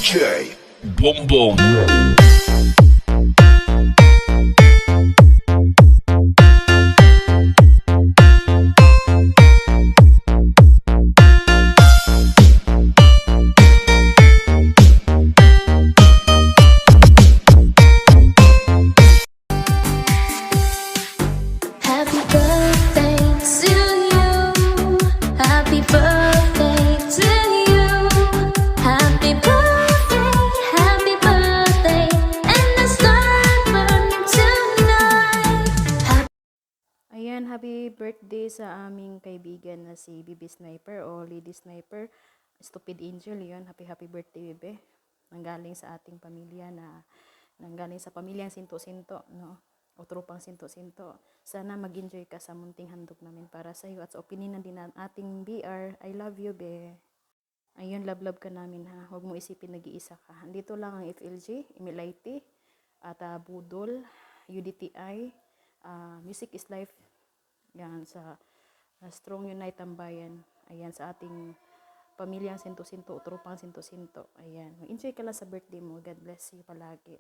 DJ Bongbong. Happy birthday to you. Happy birthday to you. Happy birthday, and the star burning tonight. Ayan, happy birthday sa aming kaibigan na si Bibi Sniper o Lady Sniper. Stupid Angel, yun. Happy birthday, Bibi. Nanggaling sa ating pamilya nanggaling sa pamilyang sinto-sinto, no? O tropang sinto-sinto. Sana mag-enjoy ka sa munting handog namin para sa iyo at sa opinion din ng ating BR. I love you, be. Ayun, love ka namin, ha. Huwag mo isipin nag-iisa ka. Dito lang ang FLG, Emilite, at Budol, UDTI, Music is Life. Yan, sa Strong Unite Tambayan. Ayan, sa ating pamilyang sinto-sinto, tropang sinto-sinto. Ayan, enjoy ka lang sa birthday mo. God bless you palagi.